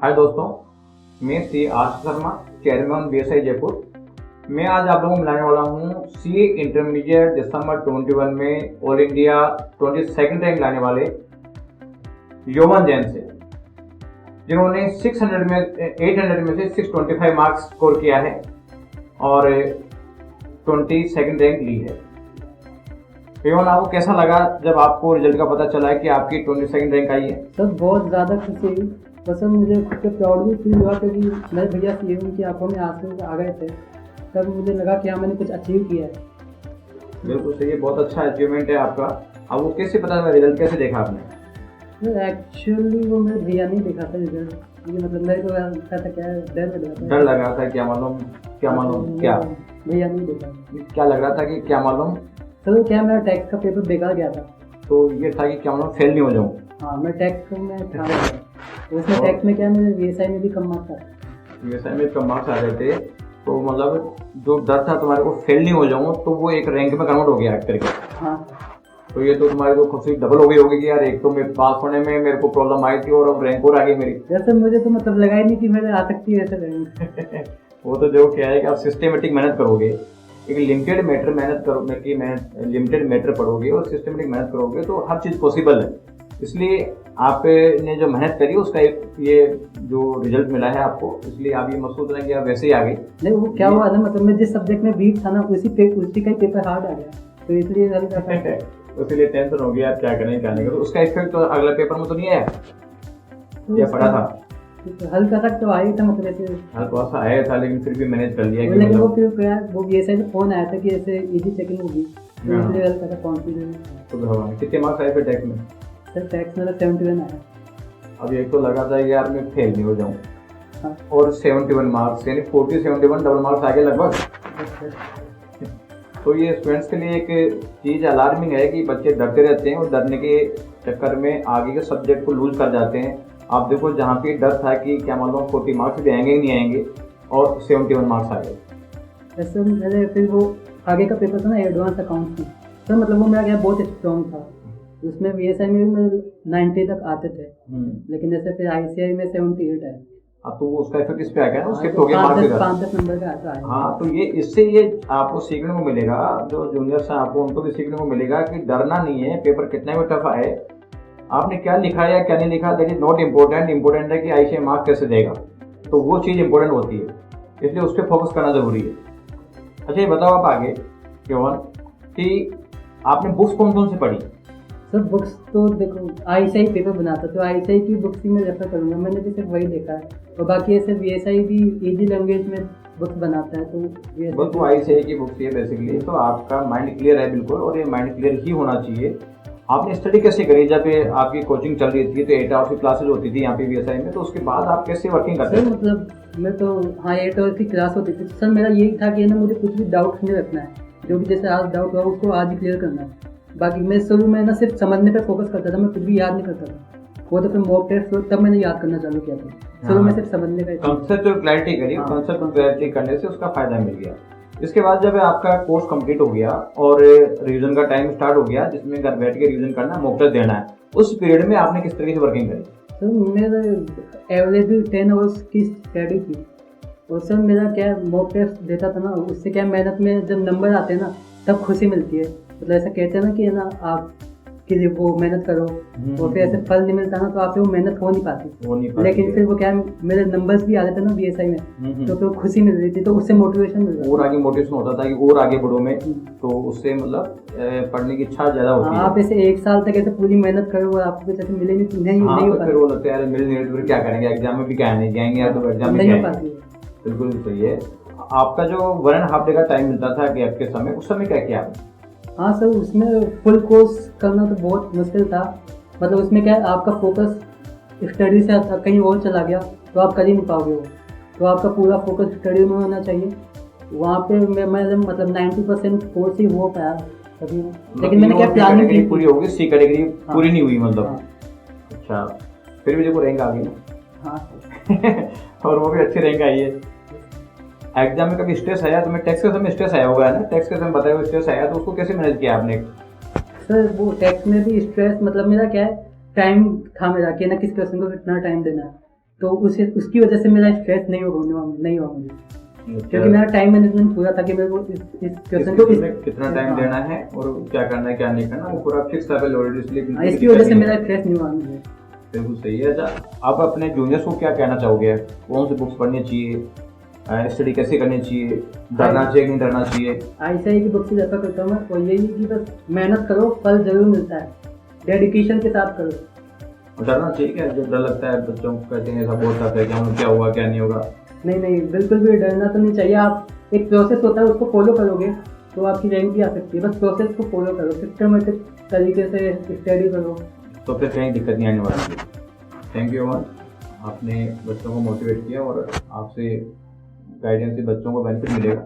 हाय दोस्तों, मैं Shri R Sharma, chairman BSI Jaipur. मैं आज आप लोगों को मिलाने वाला हूँ सीए इंटरमीडिएट दिसंबर 21 में ऑल इंडिया 22nd रैंक लाने वाले योमन जैन से, जिन्होंने 800 में से 625 मार्क्स स्कोर किया है और 22nd रैंक ली है। योमन, आपको कैसा लगा जब आपको रिजल्ट का पता चला है कि आपकी 22nd रैंक आई है? सर बहुत ज़्यादा खुशी हुई। बस मुझे खुद पे प्राउड भी फील हुआ क्योंकि मेरे भैया सीए उनकी आंखों में आंसू आ गए थे। तब मुझे लगा कि हाँ, मैंने कुछ अचीव किया है। बिल्कुल सही है, बहुत अच्छा अचीवमेंट है आपका। अब वो कैसे पता चला, रिजल्ट कैसे देखा आपने? एक्चुअली वो मेरे भैया नहीं देखा था रिजल्ट। ये मतलब मेरे को लगता था, क्या डर लग रहा था, क्या मालूम क्या भैया नहीं देखा। क्या लग रहा था कि क्या मालूम? सर क्या मेरा टैक्स का पेपर बेकार गया था, तो ये था कि क्या मालूम फेल नहीं हो जाऊँ। हाँ, मैं टैक्स में था, उसमें टैक्स में क्या मेरे वीएसआई में भी कम मार्क्स आए। वीएसआई में कम मार्क्स आ गए थे, तो मतलब जो डर था तुम्हारे को फेल नहीं हो जाऊँ, तो वो एक रैंक में कन्वर्ट हो गया एक करके। हाँ, तो ये तो तुम्हारी तो खुशी डबल हो गई होगी कि यार, एक तो मैं पास होने में मेरे को प्रॉब्लम आई थी और अब रैंक और आ गई मेरी। जैसे मुझे तो मतलब लगा ही नहीं कि मेरे आ सकती है ऐसे रैंक। वो तो जो क्या है कि आप सिस्टमेटिक मेहनत करोगे, एक लिमिटेड मैटर मेहनत करोगे कि लिमिटेड मैटर पढ़ोगे और सिस्टमेटिक मेहनत करोगे तो हर चीज़ पॉसिबल है। इसलिए आपने जो मेहनत करी उसका एक ये जो रिजल्ट मिला है आपको, इसलिए आप ये महसूस करें कि आप वैसे ही आ गई। नहीं, वो क्या हुआ था, मतलब मैं जिस सब्जेक्ट में वीक था ना, उसी का ही पेपर हार्ड आ गया, तो इसलिए इसलिए टेंशन हो गया, आप क्या करें क्या नहीं करें। उसका इफेक्ट तो अगले पेपर में तो नहीं आया या पड़ा था? हल्का सा तो आया था, मतलब ऐसे हल्का सा आया था, लेकिन फिर भी मैनेज कर लिया। लेकिन वो फिर वो बीएसआई से फोन आया था कि ऐसे इजी चेकिंग होगी, तो इसलिए हल्का सा कॉन्फिडेंस। तो भगवान, कितने मार्क्स आए फिर टैक्स में? सर टैक्स मेरा 71 आया। अब एक तो लगा था यार मैं फेल नहीं हो जाऊँ, हाँ, और 71 मार्क्स यानी 40-71 डबल मार्क्स आगे लगभग। तो ये स्टूडेंट्स के लिए एक चीज़ अलार्मिंग है कि बच्चे डरते रहते हैं और डरने के चक्कर में आगे के सब्जेक्ट को लूज कर जाते हैं। आप देखो, जहाँ पे डर था कि क्या मालूम 40 मार्क्स भी आएंगे ही नहीं आएंगे, और 71 मार्क्स आ गए। जैसे मेरे फिर वो आगे का पेपर था ना, एडवांस अकाउंट्स में, सर मतलब वो मेरा क्या बहुत स्ट्रॉन्ग था। उसमें वीएसआई में भी मेरे 90 तक आते थे, लेकिन जैसे फिर आईसीआई में 78 है। अब तो उसका इफेक्ट इस पे आ गया ना, उसके तो 5-10 नंबर का आता है। हाँ, तो ये इससे ये आपको सीखने को मिलेगा, जो जूनियर्स हैं आपको उनको भी सीखने को मिलेगा कि डरना नहीं है। पेपर कितना भी टफ आए, आपने क्या लिखा है या क्या नहीं लिखा, that is not important. Important है कि आईसीआई मार्क्स कैसे देगा, तो वो चीज़ इंपॉर्टेंट होती है, इसलिए उस पर फोकस करना जरूरी है। अच्छा, ये बताओ आप आगे केवल कि आपने बुक्स कौन कौन सी पढ़ी? सर बुक्स तो देखो, आईसीआई पेपर बनाता तो आईसीआई की बुक्स ही मैं रेफर करूँगा, मैंने भी सिर्फ वही देखा है। और बाकी ऐसे वीएसआई भी इजी लैंग्वेज में बुक्स बनाता है, तो बस वो आईसीआई की बुक्स है बेसिकली। तो आपका माइंड क्लियर है बिल्कुल, और ये माइंड क्लियर ही होना चाहिए। आपने स्टडी कैसे करी? जब आपकी कोचिंग चल रही थी तो 8 आवर्स की क्लासेज होती थी यहाँ पे वीएसआई में, तो उसके बाद आप कैसे वर्किंग करते थे? मतलब मैं तो, हाँ, 8 आवर्स की क्लास होती थी सर। मेरा यही था कि ना, मुझे कुछ भी डाउट नहीं रखना है, जो भी जैसे आज डाउट हुआ उसको आज ही क्लियर करना है। बाकी मैं शुरू में ना सिर्फ समझने पे फोकस करता था, मैं कुछ भी याद नहीं करता था। वो तो फिर मॉक टेस्ट हो तब मैंने याद करना चालू किया था। शुरू में सिर्फ समझने का कंसेप्ट और क्लैरिटी करी, कंसेप्ट क्लैरिटी करने से उसका फायदा मिल गया। इसके बाद जब आपका कोर्स कंप्लीट हो गया और रिवीजन का टाइम स्टार्ट हो गया, जिसमें घर बैठ के रिवीजन करना, मॉक टेस्ट देना है, उस पीरियड में आपने किस तरीके से वर्किंग करी? सर मेरा एवरेज 10 आवर्स की स्टडी थी, और सर मेरा क्या मॉक टेस्ट देता था ना, उससे क्या मेहनत में जब नंबर आते हैं ना तब खुशी मिलती है। मतलब ऐसा कहते हैं ना कि ना, आप कि वो मेहनत करो और फिर ऐसे फल नहीं मिलता ना, तो आपसे वो मेहनत हो नहीं पाती। लेकिन फिर वो क्या, मेरे नंबर्स भी आ रहे थे ना बीएसआई में, तो फिर खुशी मिल रही थी, तो उससे मोटिवेशन मिल रहा था, और आगे मोटिवेशन होता था कि और आगे बढ़ो में, तो उससे मतलब पढ़ने की इच्छा ज्यादा होती है। आप ऐसे 1 साल तक ऐसे पूरी मेहनत करो और आपको कुछ ऐसे मिले नहीं तो फिर वो लगता है यार मिल नहीं, फिर क्या करेंगे, एग्जाम में भी क्या नहीं जाएंगे या तो एग्जाम में नहीं हो पाती। बिल्कुल सही है। आपका जो 1.5 डे का टाइम मिलता था गैप के समय, उस समय क्या किया आपने? हाँ सर, उसमें फुल कोर्स करना तो बहुत मुश्किल था। मतलब उसमें क्या है, आपका फोकस स्टडी से कहीं और चला गया तो आप कर ही नहीं पाओगे वो, तो आपका पूरा फोकस स्टडी में होना चाहिए। वहाँ पे मैं मतलब 90% कोर्स ही हो पाया कभी, लेकिन मैंने क्या प्लानिंग की पूरी होगी, सी कैटेगरी पूरी नहीं हुई मतलब। अच्छा, फिर भी देखो रैंक आ गई। हाँ और वो भी अच्छी रैंक आई है। एग्जाम में कभी स्ट्रेस आया तुम्हें? टैक्स के समय स्ट्रेस आया होगा ना, टैक्स के समय बताया स्ट्रेस आया, तो उसको कैसे मैनेज किया आपने? सर वो टैक्स में भी स्ट्रेस, मतलब मेरा क्या है, टाइम था मेरा कि ना किस क्वेश्चन को कितना टाइम देना है, तो उसकी वजह से मेरा स्ट्रेस नहीं हुआ मुझे, क्योंकि मेरा टाइम मैनेजमेंट पूरा था कि मेरे को इस क्वेश्चन को कितना टाइम देना है और क्या करना है क्या नहीं करना, वो पूरा फिक्स था ऑलरेडी, इसलिए इसकी वजह से मेरा स्ट्रेस नहीं हुआ मुझे। बिल्कुल सही है। अच्छा, आप अपने जूनियर्स को क्या कहना चाहोगे? कौन सी बुक्स पढ़नी चाहिए, स्टडी कैसे करनी चाहिए, डरना चाहिए कि नहीं डरना चाहिए? ऐसा ही की बुक से रेफर करता हूँ मैं, और यही कि बस मेहनत करो, फल जरूर मिलता है, डेडिकेशन के साथ करो। और डरना चाहिए क्या? जो डर लगता है बच्चों को, कहते हैं ऐसा बहुत टफ है कि हम क्या होगा क्या नहीं होगा। नहीं, बिल्कुल भी डरना तो नहीं चाहिए। आप एक प्रोसेस होता है उसको फॉलो करोगे तो आपकी रैंक भी आ सकती है। बस प्रोसेस को फॉलो करो, सिस्टमेटिक तरीके से स्टडी करो, तो फिर कहीं दिक्कत नहीं आने वाली है। थैंक यू अमन, आपने बच्चों को मोटिवेट किया और आपसे गाइडेंस से बच्चों को बेनिफिट मिलेगा।